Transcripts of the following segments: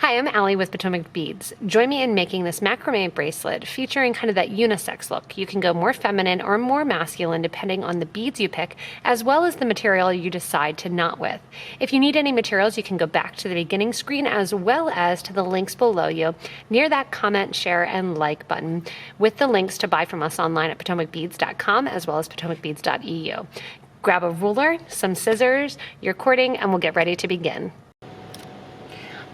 Hi, I'm Allie with PotomacBeads. Join me in making this macrame bracelet featuring kind of that unisex look. You can go more feminine or more masculine depending on the beads you pick, as well as the material you decide to knot with. If you need any materials, you can go back to the beginning screen as well as to the links below you near that comment, share, and like button with the links to buy from us online at PotomacBeads.com as well as PotomacBeads.eu. Grab a ruler, some scissors, your cording, and we'll get ready to begin.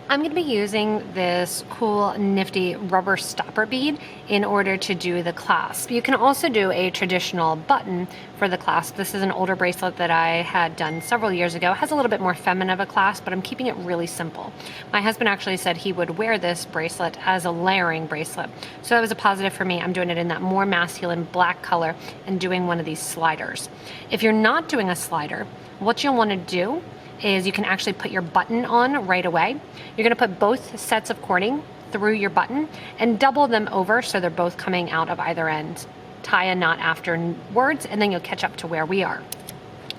I'm going to be using this cool nifty rubber stopper bead in order to do the clasp. You can also do a traditional button for the clasp. This is an older bracelet that I had done several years ago. It has a little bit more feminine of a clasp, but I'm keeping it really simple. My husband actually said he would wear this bracelet as a layering bracelet. So that was a positive for me. I'm doing it in that more masculine black color and doing one of these sliders. If you're not doing a slider, what you'll want to do is you can actually put your button on right away. You're gonna put both sets of cording through your button and double them over so they're both coming out of either end. Tie a knot afterwards and then you'll catch up to where we are.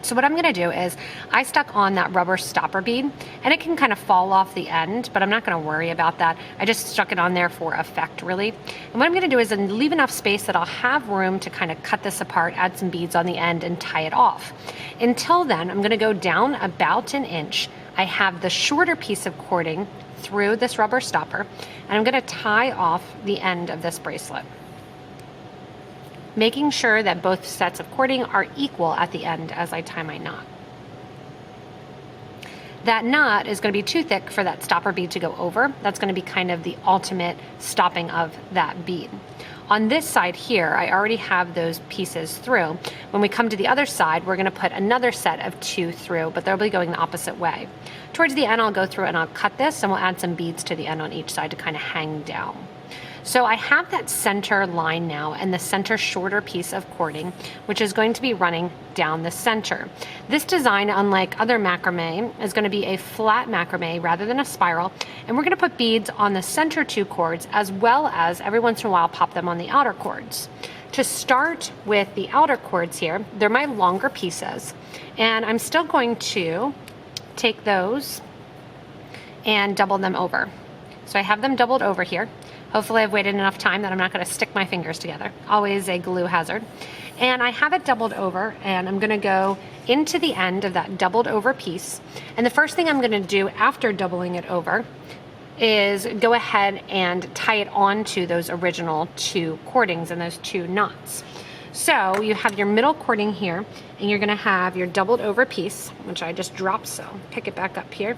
So what I'm gonna do is I stuck on that rubber stopper bead and it can kind of fall off the end, but I'm not gonna worry about that. I just stuck it on there for effect really. And what I'm gonna do is leave enough space that I'll have room to kind of cut this apart, add some beads on the end and tie it off. Until then, I'm gonna go down about an inch. I have the shorter piece of cording through this rubber stopper and I'm gonna tie off the end of this bracelet, making sure that both sets of cording are equal at the end as I tie my knot. That knot is going to be too thick for that stopper bead to go over. That's going to be kind of the ultimate stopping of that bead. On this side here, I already have those pieces through. When we come to the other side, we're going to put another set of 2 through, but they'll be going the opposite way. Towards the end, I'll go through and I'll cut this and we'll add some beads to the end on each side to kind of hang down. So I have that center line now and the center shorter piece of cording, which is going to be running down the center. This design, unlike other macrame, is going to be a flat macrame rather than a spiral. And we're going to put beads on the center 2 cords as well as every once in a while pop them on the outer cords. To start with the outer cords here, they're my longer pieces. And I'm still going to take those and double them over. So I have them doubled over here. Hopefully I've waited enough time that I'm not going to stick my fingers together. Always a glue hazard. And I have it doubled over and I'm going to go into the end of that doubled over piece. And the first thing I'm going to do after doubling it over is go ahead and tie it onto those original 2 cordings and those 2 knots. So you have your middle cording here and you're going to have your doubled over piece, which I just dropped, so pick it back up here.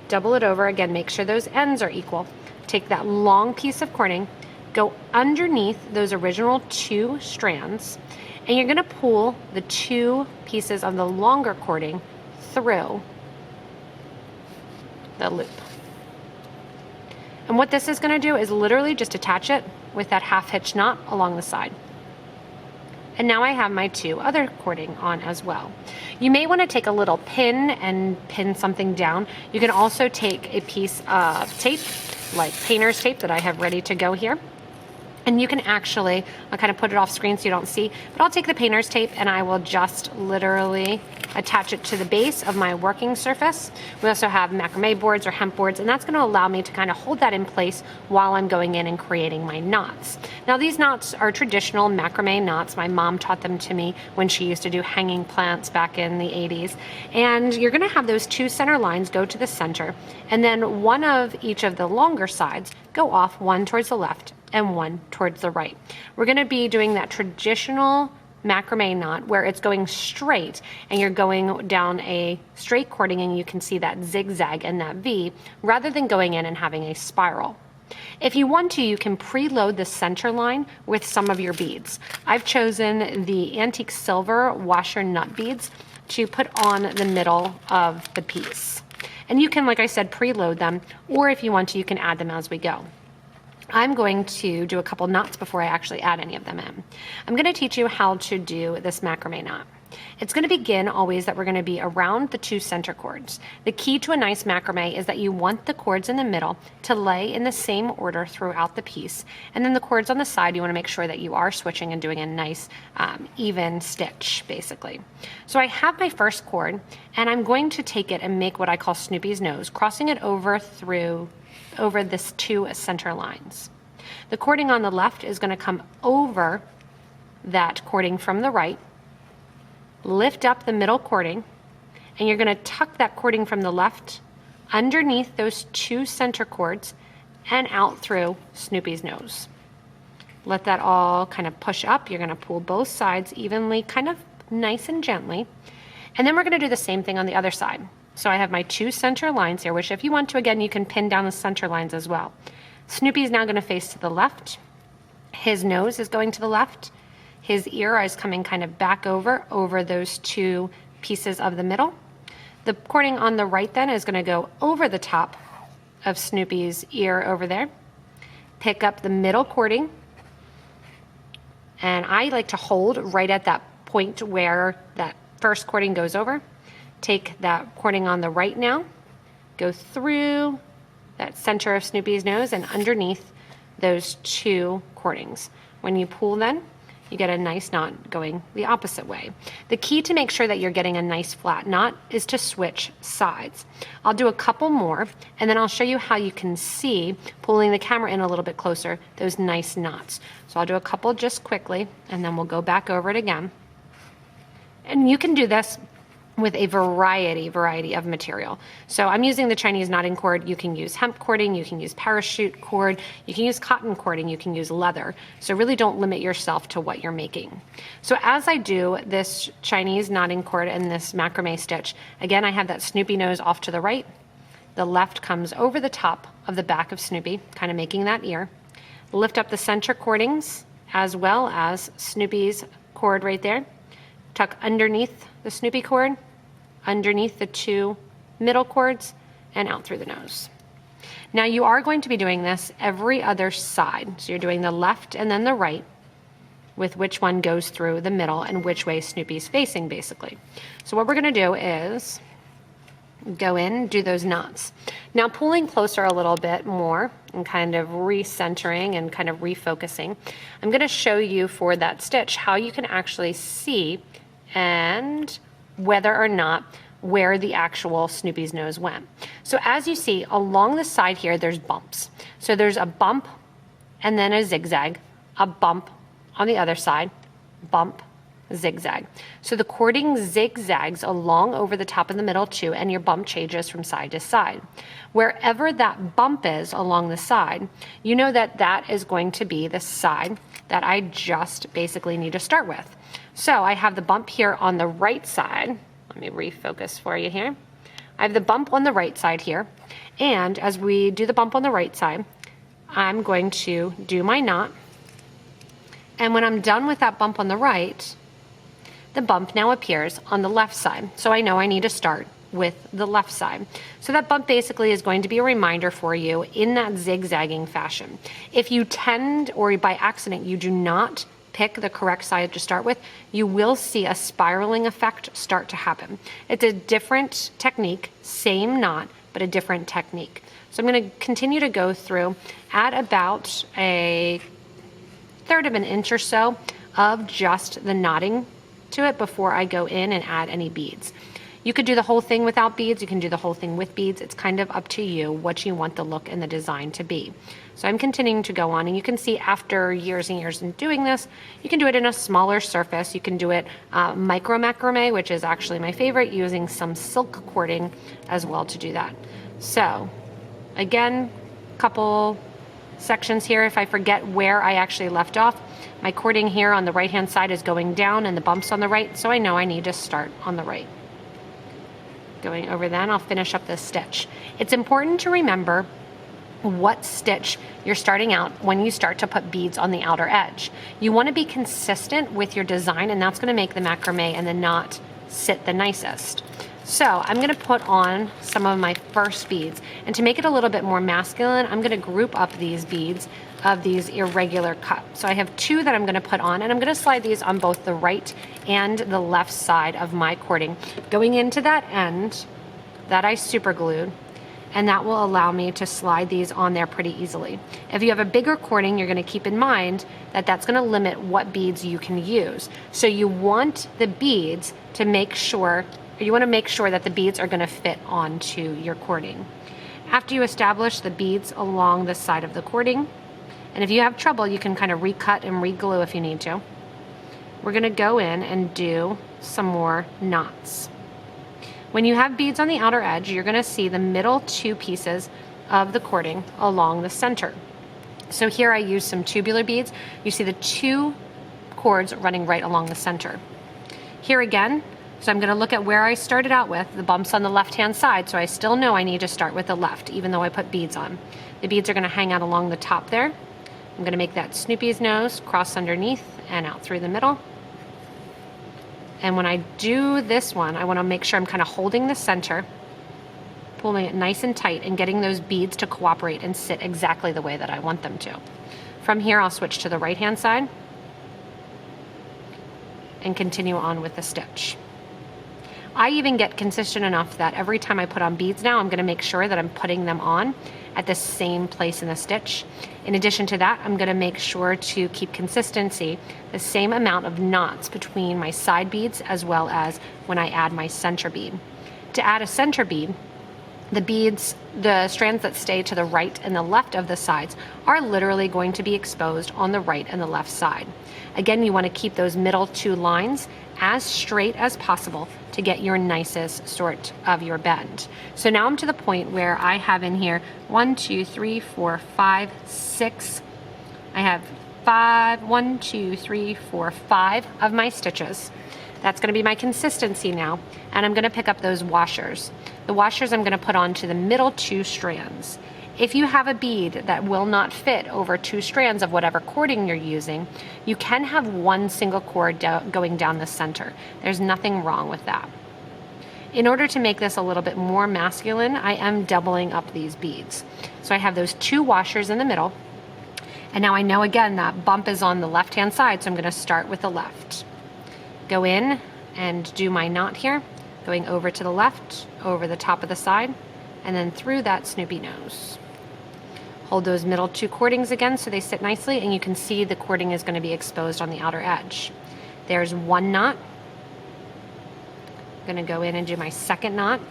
Double it over again, make sure those ends are equal. Take that long piece of cording, go underneath those original 2 strands, and you're going to pull the 2 pieces of the longer cording through the loop. And what this is going to do is literally just attach it with that half hitch knot along the side. And now I have my 2 other cording on as well. You may want to take a little pin and pin something down. You can also take a piece of tape, like painter's tape that I have ready to go here. And you can actually, I'll kind of put it off screen so you don't see, but I'll take the painter's tape and I will just literally attach it to the base of my working surface. We also have macrame boards or hemp boards, and that's going to allow me to kind of hold that in place while I'm going in and creating my knots. Now these knots are traditional macrame knots. My mom taught them to me when she used to do hanging plants back in the 80s. And you're going to have those 2 center lines go to the center, and then one of each of the longer sides go off, one towards the left and one towards the right. We're going to be doing that traditional macrame knot where it's going straight and you're going down a straight cording and you can see that zigzag and that V rather than going in and having a spiral. If you want to, you can preload the center line with some of your beads. I've chosen the antique silver washer nut beads to put on the middle of the piece. And you can, like I said, preload them, or if you want to, you can add them as we go. I'm going to do a couple knots before I actually add any of them in. I'm going to teach you how to do this macrame knot. It's going to begin always that we're going to be around the 2 center cords. The key to a nice macrame is that you want the cords in the middle to lay in the same order throughout the piece. And then the cords on the side, you want to make sure that you are switching and doing a nice even stitch, basically. So I have my first cord, and I'm going to take it and make what I call Snoopy's nose, crossing it over through over this 2 center lines. The cording on the left is going to come over that cording from the right, lift up the middle cording, and you're going to tuck that cording from the left underneath those 2 center cords and out through Snoopy's nose. Let that all kind of push up. You're going to pull both sides evenly, kind of nice and gently. And then we're going to do the same thing on the other side. So I have my 2 center lines here, which if you want to, again, you can pin down the center lines as well. Snoopy's now going to face to the left. His nose is going to the left. His ear is coming kind of back over those 2 pieces of the middle. The cording on the right then is going to go over the top of Snoopy's ear over there. Pick up the middle cording. And I like to hold right at that point where that first cording goes over. Take that cording on the right now, go through that center of Snoopy's nose and underneath those 2 cordings. When you pull then, you get a nice knot going the opposite way. The key to make sure that you're getting a nice flat knot is to switch sides. I'll do a couple more, and then I'll show you how you can see, pulling the camera in a little bit closer, those nice knots. So I'll do a couple just quickly, and then we'll go back over it again. And you can do this with a variety of material. So I'm using the Chinese knotting cord. You can use hemp cording, you can use parachute cord, you can use cotton cording, you can use leather. So really don't limit yourself to what you're making. So as I do this Chinese knotting cord and this macrame stitch, again, I have that Snoopy nose off to the right. The left comes over the top of the back of Snoopy, kind of making that ear. Lift up the center cordings as well as Snoopy's cord right there. Tuck underneath the Snoopy cord, underneath the 2 middle cords, and out through the nose. Now you are going to be doing this every other side. So you're doing the left and then the right, with which one goes through the middle and which way Snoopy's facing, basically. So what we're gonna do is go in, do those knots. Now pulling closer a little bit more and kind of recentering and kind of refocusing, I'm gonna show you for that stitch how you can actually see and whether or not where the actual Snoopy's nose went. So as you see, along the side here, there's bumps. So there's a bump and then a zigzag, a bump on the other side, bump, zigzag. So the cording zigzags along over the top and the middle too, and your bump changes from side to side. Wherever that bump is along the side, you know that that is going to be the side that I just basically need to start with. So I have the bump here on the right side. Let me refocus for you here. I have the bump on the right side here. And as we do the bump on the right side, I'm going to do my knot. And when I'm done with that bump on the right, the bump now appears on the left side. So I know I need to start with the left side. So that bump basically is going to be a reminder for you in that zigzagging fashion. If you tend, or by accident, you do not pick the correct side to start with, you will see a spiraling effect start to happen. It's a different technique, same knot, but a different technique. So I'm going to continue to go through at about a 1/3 of an inch or so of just the knotting to it before I go in and add any beads. You could do the whole thing without beads, you can do the whole thing with beads. It's kind of up to you what you want the look and the design to be. So I'm continuing to go on, and you can see after years and years in doing this, you can do it in a smaller surface. You can do it micro macrame, which is actually my favorite, using some silk cording as well to do that. So again, couple sections here. If I forget where I actually left off, my cording here on the right hand side is going down and the bumps on the right, so I know I need to start on the right. Going over then, I'll finish up this stitch. It's important to remember what stitch you're starting out when you start to put beads on the outer edge. You want to be consistent with your design, and that's going to make the macrame and the knot sit the nicest. So I'm going to put on some of my first beads, and to make it a little bit more masculine, I'm going to group up these beads of these irregular cut. So I have 2 that I'm going to put on, and I'm going to slide these on both the right and the left side of my cording, going into that end that I super glued, and that will allow me to slide these on there pretty easily. If you have a bigger cording, you're going to keep in mind that that's going to limit what beads you can use. So you want the beads to make sure, you want to make sure that the beads are going to fit onto your cording. After you establish the beads along the side of the cording, and if you have trouble, you can kind of recut and re-glue if you need to. We're gonna go in and do some more knots. When you have beads on the outer edge, you're gonna see the middle two pieces of the cording along the center. So here I use some tubular beads. You see the two cords running right along the center. Here again, so I'm gonna look at where I started out with, the bumps on the left-hand side, so I still know I need to start with the left, even though I put beads on. The beads are gonna hang out along the top there. I'm gonna make that Snoopy's nose, cross underneath and out through the middle. And when I do this one, I wanna make sure I'm kind of holding the center, pulling it nice and tight and getting those beads to cooperate and sit exactly the way that I want them to. From here, I'll switch to the right-hand side and continue on with the stitch. I even get consistent enough that every time I put on beads now, I'm gonna make sure that I'm putting them on at the same place in the stitch. In addition to that, I'm gonna make sure to keep consistency, the same amount of knots between my side beads as well as when I add my center bead. To add a center bead, the beads, the strands that stay to the right and the left of the sides are literally going to be exposed on the right and the left side. Again, you wanna keep those middle two lines as straight as possible to get your nicest sort of your bend. So now I'm to the point where I have in here 1, 2, 3, 4, 5, 6. I have 5 of my stitches. That's gonna be my consistency now. And I'm gonna pick up those washers. The washers I'm gonna put onto the middle two strands. If you have a bead that will not fit over two strands of whatever cording you're using, you can have one single cord going down the center. There's nothing wrong with that. In order to make this a little bit more masculine, I am doubling up these beads. So I have those two washers in the middle, and now I know again that bump is on the left-hand side, so I'm gonna start with the left. Go in and do my knot here, going over to the left, over the top of the side, and then through that Snoopy nose. Hold those middle two cordings again so they sit nicely, and you can see the cording is going to be exposed on the outer edge. There's one knot. I'm going to go in and do my second knot.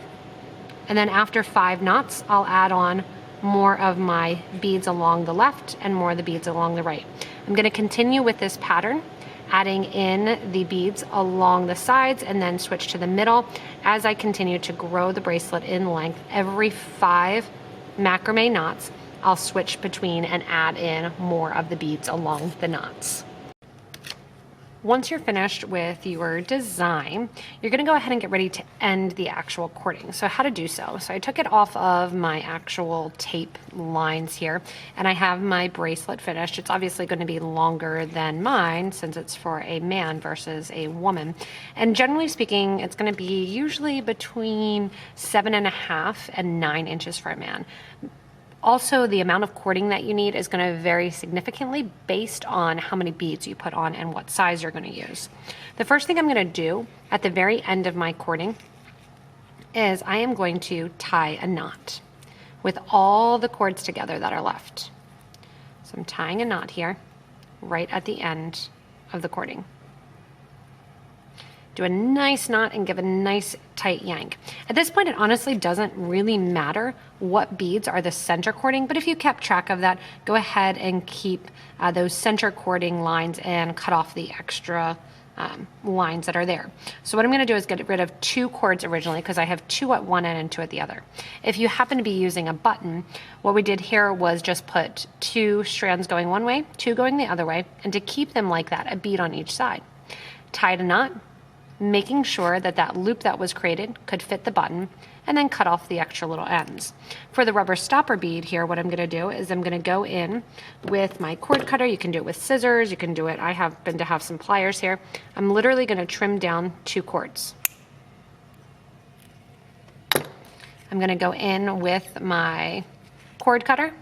And then after 5 knots, I'll add on more of my beads along the left and more of the beads along the right. I'm going to continue with this pattern, adding in the beads along the sides and then switch to the middle as I continue to grow the bracelet in length. Every 5 macrame knots, I'll switch between and add in more of the beads along the knots. Once you're finished with your design, you're gonna go ahead and get ready to end the actual cording. So how to do so. So I took it off of my actual tape lines here, and I have my bracelet finished. It's obviously gonna be longer than mine since it's for a man versus a woman. And generally speaking, it's gonna be usually between 7.5 and 9 inches for a man. Also, the amount of cording that you need is going to vary significantly based on how many beads you put on and what size you're going to use. The first thing I'm going to do at the very end of my cording is I am going to tie a knot with all the cords together that are left. So I'm tying a knot here right at the end of the cording. Do a nice knot and give a nice tight yank. At this point, it honestly doesn't really matter what beads are the center cording, but if you kept track of that, go ahead and keep those center cording lines and cut off the extra lines that are there. So what I'm gonna do is get rid of 2 cords originally because I have 2 at one end and 2 at the other. If you happen to be using a button, what we did here was just put 2 strands going one way, 2 going the other way, and to keep them like that, a bead on each side. Tied a knot, making sure that that loop that was created could fit the button, and then cut off the extra little ends. For the rubber stopper bead here, what I'm gonna do is I'm gonna go in with my cord cutter. You can do it with scissors, you can do it, I happen to have some pliers here. I'm literally gonna trim down 2 cords. I'm gonna go in with my cord cutter,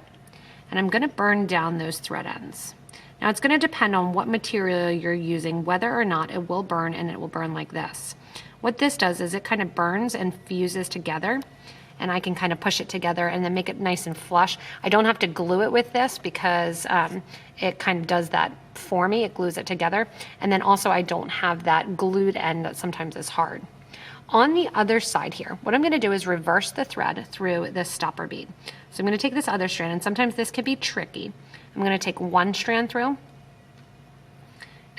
and I'm gonna burn down those thread ends. Now it's going to depend on what material you're using, whether or not it will burn, and it will burn like this. What this does is it kind of burns and fuses together, and I can kind of push it together and then make it nice and flush. I don't have to glue it with this because it kind of does that for me. It glues it together. And then also I don't have that glued end that sometimes is hard. On the other side here, what I'm going to do is reverse the thread through this stopper bead. So I'm going to take this other strand, and sometimes this can be tricky. I'm going to take one strand through,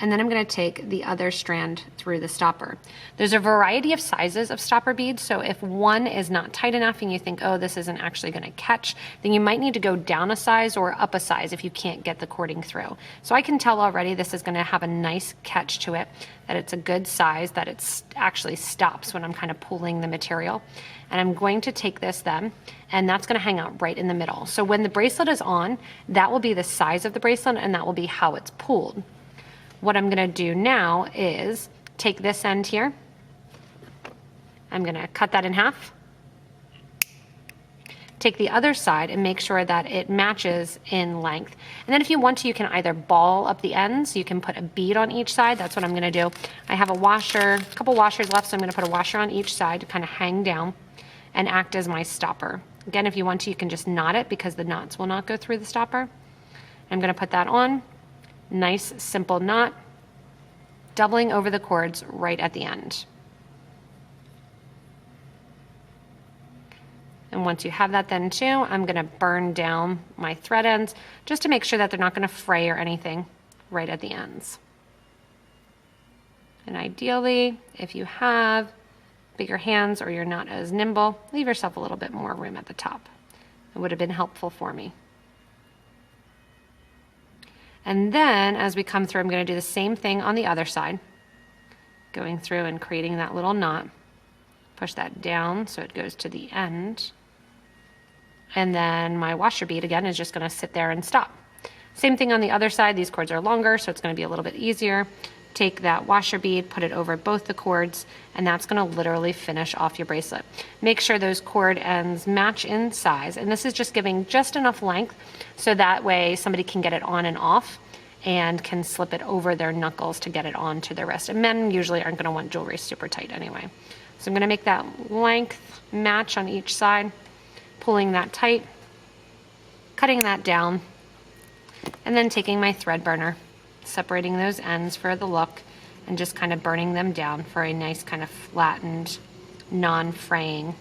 and then I'm going to take the other strand through the stopper. There's a variety of sizes of stopper beads, so if one is not tight enough and you think, oh, this isn't actually going to catch, then you might need to go down a size or up a size if you can't get the cording through. So I can tell already this is going to have a nice catch to it, that it's a good size, that it actually stops when I'm kind of pulling the material. And I'm going to take this then, and that's going to hang out right in the middle. So when the bracelet is on, that will be the size of the bracelet, and that will be how it's pulled. What I'm going to do now is take this end here. I'm going to cut that in half. Take the other side and make sure that it matches in length. And then if you want to, you can either ball up the ends. You can put a bead on each side. That's what I'm going to do. I have a couple washers left, so I'm going to put a washer on each side to kind of hang down and act as my stopper. Again, if you want to, you can just knot it because the knots will not go through the stopper. I'm going to put that on. Nice, simple knot, doubling over the cords right at the end. And once you have that then too, I'm going to burn down my thread ends just to make sure that they're not going to fray or anything right at the ends. And ideally, if you have bigger hands or you're not as nimble, leave yourself a little bit more room at the top. It would have been helpful for me. And then as we come through, I'm going to do the same thing on the other side, going through and creating that little knot. Push that down so it goes to the end. And then my washer bead again is just going to sit there and stop. Same thing on the other side. These cords are longer, so it's going to be a little bit easier. Take that washer bead, put it over both the cords, and that's going to literally finish off your bracelet. Make sure those cord ends match in size, and this is just giving just enough length so that way somebody can get it on and off and can slip it over their knuckles to get it onto their wrist. And men usually aren't going to want jewelry super tight anyway. So I'm going to make that length match on each side, pulling that tight, cutting that down, and then taking my thread burner, separating those ends for the look, and just kind of burning them down for a nice kind of flattened, non-fraying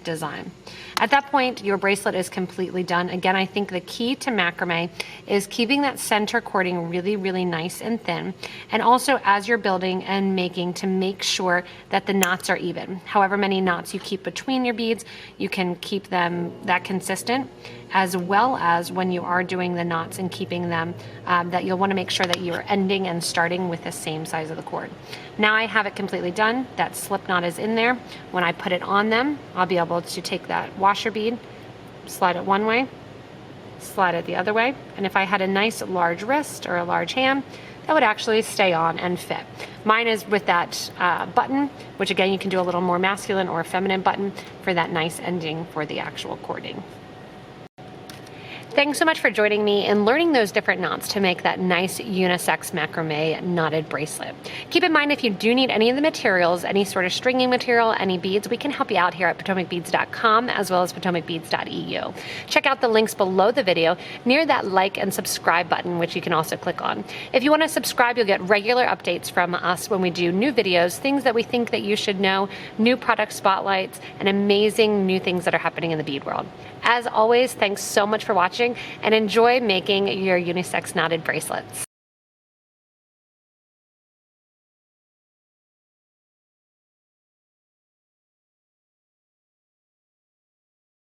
design. At that point, your bracelet is completely done. Again, I think the key to macrame is keeping that center cording really, really nice and thin. And also as you're building and making, to make sure that the knots are even. However many knots you keep between your beads, you can keep them that consistent, as well as when you are doing the knots and keeping them, that you'll want to make sure that you're ending and starting with the same size of the cord. Now I have it completely done. That slip knot is in there. When I put it on them, I'll be able to take that washer bead, slide it one way, slide it the other way. And if I had a nice large wrist or a large hand, that would actually stay on and fit. Mine is with that button, which again, you can do a little more masculine or feminine button for that nice ending for the actual cording. Thanks so much for joining me in learning those different knots to make that nice unisex macrame knotted bracelet. Keep in mind, if you do need any of the materials, any sort of stringing material, any beads, we can help you out here at PotomacBeads.com as well as PotomacBeads.eu. Check out the links below the video near that like and subscribe button, which you can also click on. If you want to subscribe, you'll get regular updates from us when we do new videos, things that we think that you should know, new product spotlights, and amazing new things that are happening in the bead world. As always, thanks so much for watching and enjoy making your unisex knotted bracelets.